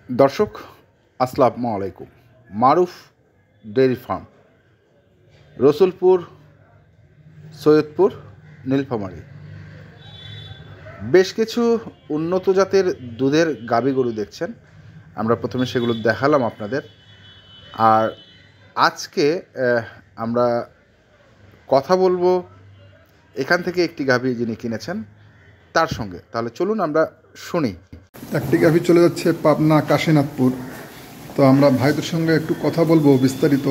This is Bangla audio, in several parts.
দর্শক আসসালামু আলাইকুম। মারুফ ডেয়ারি ফার্ম, রসুলপুর, সৈয়দপুর, নীলফামারী। বেশ কিছু উন্নত জাতের দুধের গাভী গরু দেখছেন। আমরা প্রথমে সেগুলো দেখালাম আপনাদের। আর আজকে আমরা কথা বলবো এখান থেকে একটি গাভী যিনি কিনেছেন তার সঙ্গে। তাহলে চলুন আমরা শুনি। একটি গাভী চলে যাচ্ছে পাবনা কাশীনাথপুর। তো আমরা ভাইদের সঙ্গে একটু কথা বলবো বিস্তারিত।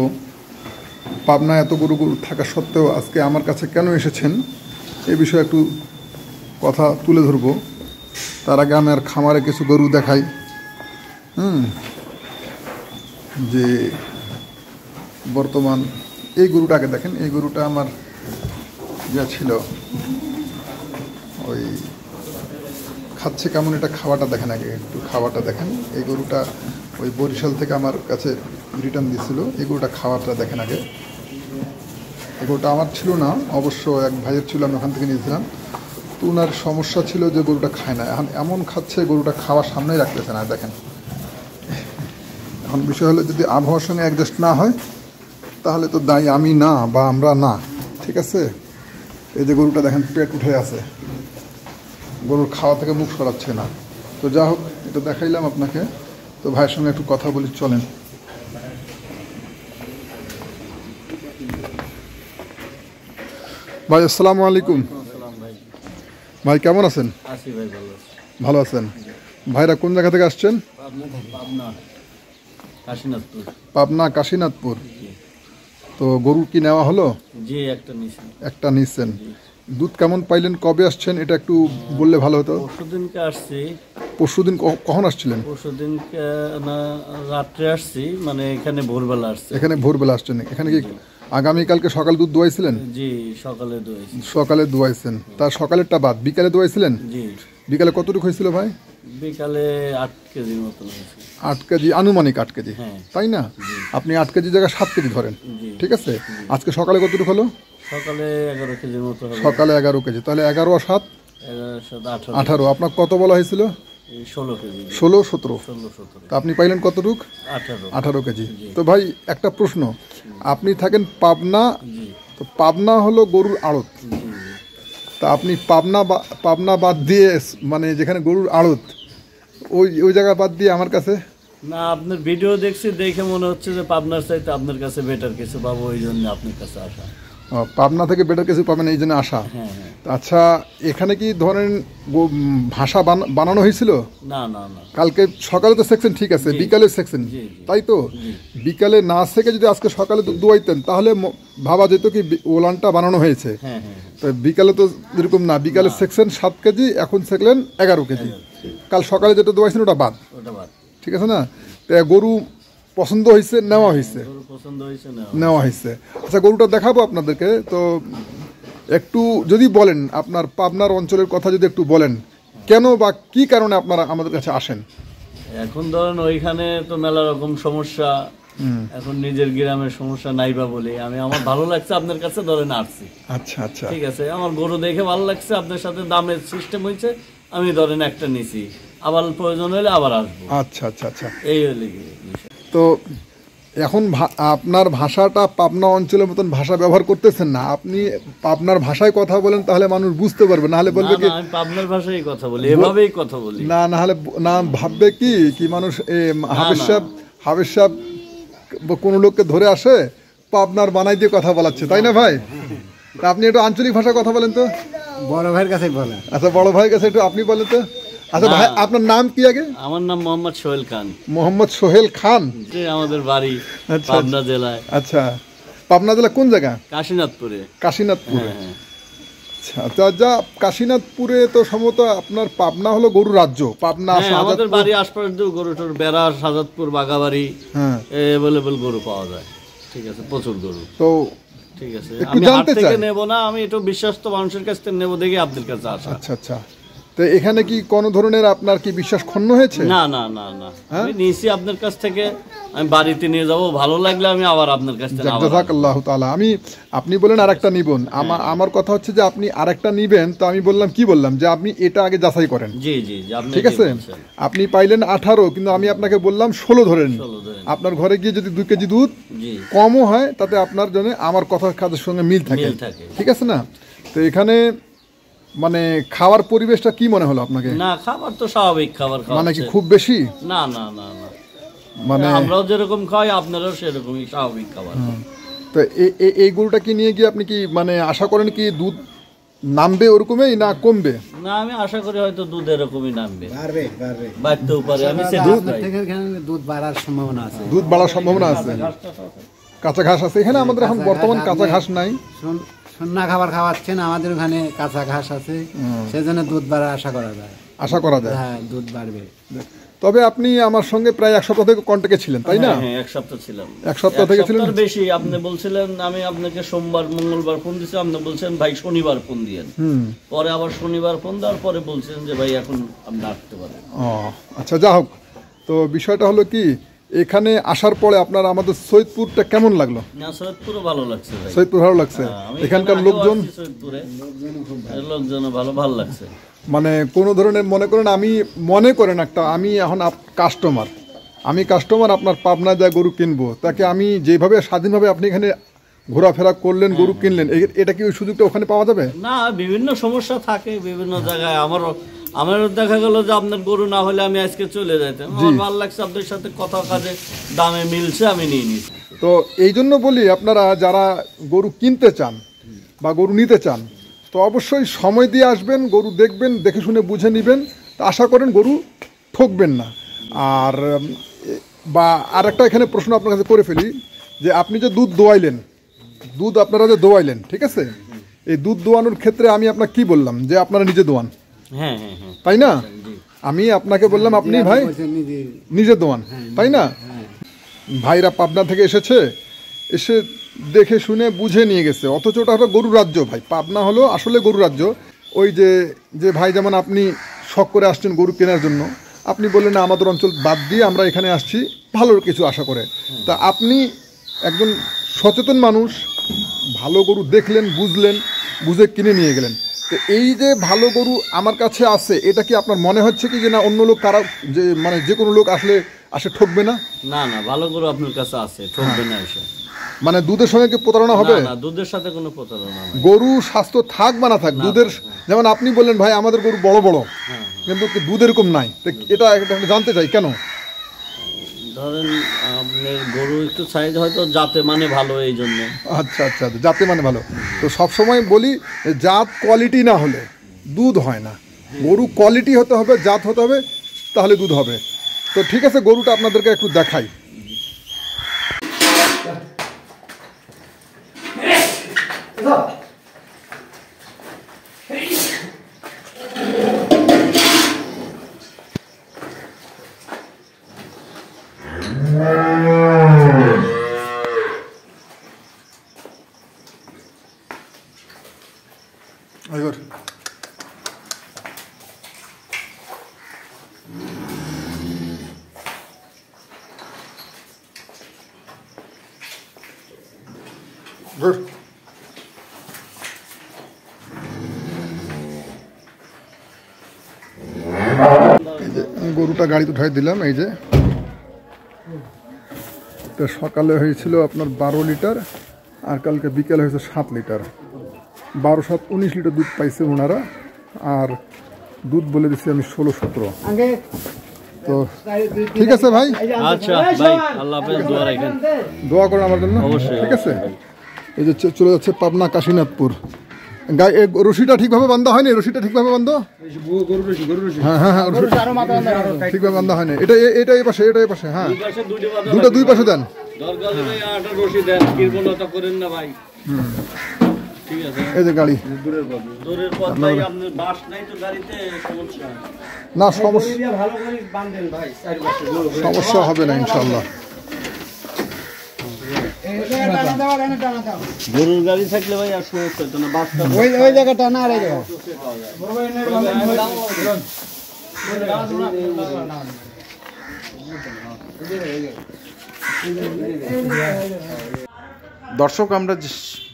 পাবনা এত গরু থাকা সত্ত্বেও আজকে আমার কাছে কেন এসেছেন এ বিষয়ে একটু কথা তুলে ধরবো। তার আগে আমি আর খামারে কিছু গরু দেখাই। যে বর্তমান এই গরুটাকে দেখেন, এই গরুটা আমার যা ছিল ওই খাচ্ছে কেমন, এটা খাওয়াটা দেখেন, আগে একটু খাওয়াটা দেখেন। এই গরুটা ওই বরিশাল থেকে আমার কাছে রিটার্ন দিয়েছিল। এই গরুটা খাওয়াটা দেখেন আগে। এই গরুটা আমার ছিল না, অবশ্য এক ভাইয়ের ছিল, আমি ওখান থেকে নিয়েছিলাম। তো ওনার সমস্যা ছিল যে গরুটা খায় না, এখন এমন খাচ্ছে গরুটা খাওয়ার সামনেই রাখতেছে না। দেখেন, এখন বিষয় হলো যদি আবহাওয়ার সঙ্গে অ্যাডজাস্ট না হয় তাহলে তো দায়ী আমি না বা আমরা না, ঠিক আছে। এই যে গরুটা দেখেন পেট উঠে আছে, গরুর খাওয়া থেকে মুখ সরাচ্ছে না। তো যা হোক, এটা দেখাইলাম আপনাকে। তো ভাইয়ের সঙ্গে একটু কথা বলি, চলেন। ভাই আসসালামু আলাইকুম। ভাই কেমন আছেন? ভালো আছেন। ভাইরা কোন জায়গা থেকে আসছেন? পাবনা কাশীনাথপুর। তো গরু কি নেওয়া হলো? একটা নিচ্ছেন। দুধ কেমন পাইলেন? কবে আসছেন এটা একটু বললে ভালো হতো। পরশুদিনকে আসছি। পরশুদিন কখন আসছিলেন? পরশুদিনকে না, রাত্রে আসছি, মানে এখানে ভোরবেলা আসছে। এখানে ভোরবেলা আসছেন। এখানে কি আগামীকালকে সকাল দুধ দোয়াইছিলেন? জি, সকালে দোয়াইছি। সকালে দোয়াইছেন, তার সকালেরটা বাদ বিকালে দোয়াইছিলেন? জি। বিকালে কতটুকু হয়েছিল ভাই? বিকালে 8 কেজির মতন হয়েছে। 8 কেজি, আনুমানিক 8 কেজি, হ্যাঁ। তাই না? আপনি 8 কেজি জায়গায় 7 কেজি ধরেন, ঠিক আছে। আজকে সকালে কতটুকু হলো? সকালে 11 কেজির মতো হলো। সকালে 11 কেজি, তাহলে 11 আর 7 18। আপনার কত বলা হয়েছিল? 16 কেজি। 16 17। 16-17। তা আপনি পাইলেন কতটুক? 18 কেজি। তো ভাই একটা প্রশ্ন, আপনি থাকেন পাবনা, তো পাবনা হলো গরুর আড়ত। তা আপনি পাবনা বাদ দিয়ে, মানে যেখানে গরুর আড়ত ওই জায়গা বাদ দিয়ে আমার কাছে না, আপনার ভিডিও দেখছি, দেখে মনে হচ্ছে যে পাবনার চাইতে আপনার কাছে বেটার কিছু পাবো, ওই জন্য আপনার কাছে আসা। পাবনা থেকে বেটার কিছু পাবেন এই জন্য আসা। আচ্ছা, এখানে কি ধরেন ভাষা বানানো হয়েছিল? না না না, কালকে সকালে তো সেকশন ঠিক আছে, বিকালে সেকশন, তাই তো? বিকালে না থেকে যদি আজকে সকালে দোয়াইতেন তাহলে ভাবা যেত কি ওলানটা বানানো হয়েছে। তো বিকালে তো এরকম না, বিকালে সেকশন 7 কেজি, এখন সেকলেন 11 কেজি। কাল সকালে যেটা দোয়াইছেন ওটা বাদ, ঠিক আছে না? গরু পছন্দ হয়েছে, নেওয়া হয়েছে, নেওয়া হয়েছে। আচ্ছা, গরুটা দেখাবো আপনাদেরকে। তো একটু যদি বলেন আপনার পাবনার অঞ্চলের কথা, যদি একটু বলেন কেন বা কি কারণে আপনারা আমাদের কাছে আসেন। এখন ধরেন ওইখানে তো মেলা রকম সমস্যা, এখন নিজের গ্রামের সমস্যা নাইবা বলে আমি, আমার ভালো লাগছে আপনার কাছে ধরেন আসছি। আচ্ছা আচ্ছা, ঠিক আছে, আমার গরু দেখে ভালো লাগছে, আপনার সাথে দামের সিস্টেম হয়েছে, আমি ধরেন একটা নিছি, আবার প্রয়োজন হলে আবার আসবো। আচ্ছা আচ্ছা আচ্ছা, এই হলে তো এখন আপনার ভাষাটা পাবনা অঞ্চলের মতন ভাষা ব্যবহার করতেছেন না, আপনি পাবনার ভাষায় কথা বলেন, তাহলে মানুষ বুঝতে পারবে। না হলে বলবে কি আমি পাবনার ভাষায় কথা বলি, এভাবেই কথা বলি। না হলে না ভাববে কি মানুষ হাবেশ সাহেব কোনো লোককে ধরে আসে পাবনার বানাই দিয়ে কথা বলাচ্ছে, তাই না ভাই? তা আপনি একটু আঞ্চলিক ভাষায় কথা বলেন তো। বড় ভাইয়ের কাছে বলেন। আচ্ছা, বড় ভাইয়ের কাছে একটু আপনি বলেন তো। আচ্ছা ভাই, আপনার নাম কি আগে? আমার নাম মোহাম্মদ সোহেল খান। মোহাম্মদ সোহেল খান, আমাদের বাড়ি পাবনা জেলায়। আচ্ছা, পাবনা জেলা কোন জায়গা? কাশীনাথপুরে। কাশীনাথপুরে, আচ্ছা। যা কাশীনাথপুরে তো সম্ভবত আপনার পাবনা হলো গরু রাজ্য। পাবনা আমাদের বাড়ি আশপাশ দিয়ে গরু টরু, বেড়া, সাজাদপুর, বাগাবাড়ি, অ্যাভেলেবল গরু পাওয়া যায়, ঠিক আছে, প্রচুর গরু। তো ঠিক আছে, আমি হাট থেকে নেব না, আমি একটু বিশ্বস্ত মানুষের কাছ থেকে নেব দেখে আপনাদের কাছে আসা। আচ্ছা আচ্ছা, তো এখানে কি কোনো ধরনের আপনার কি বিশ্বাস ক্ষুণ্ণ হয়েছে? না না না না, আমি নিয়েছি আপনার কাছ থেকে, আমি বাড়িতে নিয়ে যাব, ভালো লাগলে আমি আবার আপনার কাছ থেকে জাযাকাল্লাহু তাআলা। আপনি বলেন আরেকটা নিবেন, আমার কথা হচ্ছে যে আপনি আরেকটা নিবেন, তো আমি বললাম কি বললাম যে আপনি এটা আগে যাচাই করেন। জি জি, আপনি ঠিক আছে, আপনি পাইলেন 18, কিন্তু আমি আপনাকে বললাম 16 ধরেন। আপনার ঘরে গিয়ে যদি 2 কেজি দুধ কমও হয় তাতে আপনার জন্য আমার কথার কাজের সঙ্গে মিল থাকে, ঠিক আছে না? তো এখানে মানে খাওয়ার পরিবেশটা কি মনে হলো আপনাকে? না, খাবার তো স্বাভাবিক খাবার খাওয়া, মানে কি খুব বেশি? না না না না, মানে আমরাও যেরকম খাই আপনারাও সেরকমই স্বাভাবিক খাবার। তো এই গরুটা কি নিয়ে গিয়ে আপনি কি মানে আশা করেন কি দুধ নামবে ওরকমই না কমবে? না, আমি আশা করি হয়তো দুধ এরকমই নামবে, বাড়বে বাড়তেও পারে। আমি দুধ বাড়ার সম্ভাবনা আছে। দুধ বাড়ার সম্ভাবনা আছে। কাঁচা ঘাস আছে এখানে আমাদের এখন বর্তমান, কাঁচা ঘাস নাই। সন্না খাবার খাওয়াচ্ছেন, আমাদের ওখানে কাঁচা ঘাস আছে, সেজন্য দুধ বাড়ার আশা করা যায়। হ্যাঁ, দুধ বাড়বে। তবে আপনি আমার সঙ্গে প্রায় 1 সপ্তাহ থেকে কন্ট্যাক্টে ছিলেন, তাই না? হ্যাঁ, 1 সপ্তাহ ছিলাম। 1 সপ্তাহ থেকে ছিলেন বেশি। আপনি বলছিলেন, আমি আপনাকে সোমবার মঙ্গলবার ফোন দিছি, আপনি বলছেন ভাই শনিবার ফোন দিয়েন। পরে আবার শনিবার ফোন দেওয়ার পরে বলছেন যে ভাই এখন আপনি আসতে পারেন। আচ্ছা, যা হোক, তো বিষয়টা হলো কি, এখানে আসার পরে আপনার আমাদের সৈয়দপুরটা কেমন লাগলো? না, সৈয়দপুরও ভালো লাগছে ভাই। সৈয়দপুর ভালো লাগছে, এখানকার লোকজন, লোকজন ভালো লাগছে। মানে কোনো ধরনের মনে করেন, আমি মনে করেন একটা, আমি এখন কাস্টমার আপনার পাবনা যা গরু কিনবো, তাকে আমি যেভাবে স্বাধীনভাবে আপনি এখানে ঘোরাফেরা করলেন, গরু কিনলেন, এটা কি ওই সুযোগটা ওখানে পাওয়া যাবে না? বিভিন্ন সমস্যা থাকে বিভিন্ন জায়গায়। আমারও দেখা গেল যে আপনার গরু না হলে আমি আজকে চলে যাইতাম। আমার ভালো লাগছে, আপনার সাথে কথা কাজে দামে মিলছে, আমি নিয়ে নিচ্ছি। তো এই জন্য বলি, আপনারা যারা গরু কিনতে চান বা গরু নিতে চান, তো অবশ্যই সময় দিয়ে আসবেন, গরু দেখবেন, দেখে শুনে বুঝে নেবেন, তা আশা করেন গরু ঠকবেন না। আর একটা এখানে প্রশ্ন আপনার কাছে করে ফেলি, যে আপনি যে দুধ আপনারা যে দোয়াইলেন, ঠিক আছে, এই দুধ দোয়ানোর ক্ষেত্রে আমি আপনাকে কি বললাম যে আপনারা নিজে দোয়ান, হ্যাঁ হ্যাঁ হ্যাঁ, তাই না? আমি আপনাকে বললাম আপনি ভাই নিজে দোয়ান, তাই না? ভাইরা পাবনা থেকে এসে দেখে শুনে বুঝে নিয়ে গেছে, অথচ ওটা হলো গরুর রাজ্য ভাই। পাবনা হলো আসলে গরুর রাজ্য। ওই যে ভাই, যেমন আপনি শখ করে আসছেন গরু কেনার জন্য, আপনি বললেন না আমাদের অঞ্চল বাদ দিয়ে আমরা এখানে আসছি ভালো কিছু আশা করে। তা আপনি একজন সচেতন মানুষ, ভালো গরু দেখলেন, বুঝে কিনে নিয়ে গেলেন। তো এই যে ভালো গরু আমার কাছে আছে, এটা কি আপনার মনে হচ্ছে কি যে না অন্য লোক কারা, যে মানে যে কোনো লোক আসে ঠকবে না? না না, ভালো গরু আপনার কাছে আছে, ঠকবে না এসে। মানে দুধের সঙ্গে কি প্রতারণা হবে? না, দুধের সাথে কোনো প্রতারণা হবে। গরু স্বাস্থ্য থাক বা না থাক, দুধের, যেমন আপনি বললেন ভাই আমাদের গরু বড় বড়, কিন্তু দুধ এরকম নাই, এটা জানতে চাই কেন? ধরেন আপনার গরু একটু সাইজ হয়তো জাতে মানে ভালো, এই জন্য। আচ্ছা, জাতে মানে ভালো। তো সবসময় বলি, জাত কোয়ালিটি না হলে দুধ হয় না। গরু কোয়ালিটি হতে হবে, জাত হতে হবে, তাহলে দুধ হবে। তো ঠিক আছে, গরুটা আপনাদেরকে একটু দেখাই। গরুটা গাড়িতে উঠাই দিলাম। এই যে সকালে হয়েছিল আপনার 12 লিটার, আর কালকে বিকেলে হয়েছে 7 লিটার। 12 7 19 লিটার দুধ পাইছে ওনারা, আর দুধ বলে দিচ্ছি আমি 16-17। তো ঠিক আছে ভাই, আচ্ছা ভাই, আল্লাহ হাফেজ, দোয়া করেন আমার জন্য, ঠিক আছে? এই যে চলে যাচ্ছে পাবনা কাশীনাথপুর। রশিটা ঠিকভাবে বান্ধা হয়নি, রশিটা ঠিকভাবে বান্ধ, হ্যাঁ হ্যাঁ হ্যাঁ, ঠিকভাবে বান্ধা হয়নি। এটা এই পাশে, এটা এই পাশে, হ্যাঁ, দুই পাশে দেন। এই যে গাড়ি, না সমস্যা হবে না ইনশাল্লাহ। গরুর গাড়ি থাকলে ভাই আর সমস্যা হতো না, বাচ্চা ওই জায়গাটা না আর এই জায়গা দর্শক, আমরা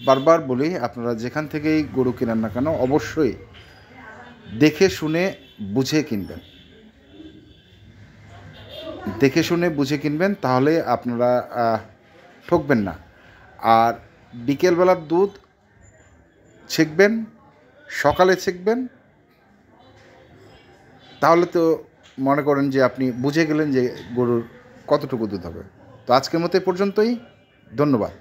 বারবার বলি, আপনারা যেখান থেকেই গরু কেনেন না কেন অবশ্যই দেখে শুনে বুঝে কিনবেন। দেখে শুনে বুঝে কিনবেন, তাহলে আপনারা ঠকবেন না। আর বিকেলবেলার দুধ ছেঁকবেন, সকালে ছেঁকবেন, তাহলে তো মনে করেন যে আপনি বুঝে গেলেন যে গরুর কতটুকু দুধ হবে। তো আজকের মতো এ পর্যন্তই, ধন্যবাদ।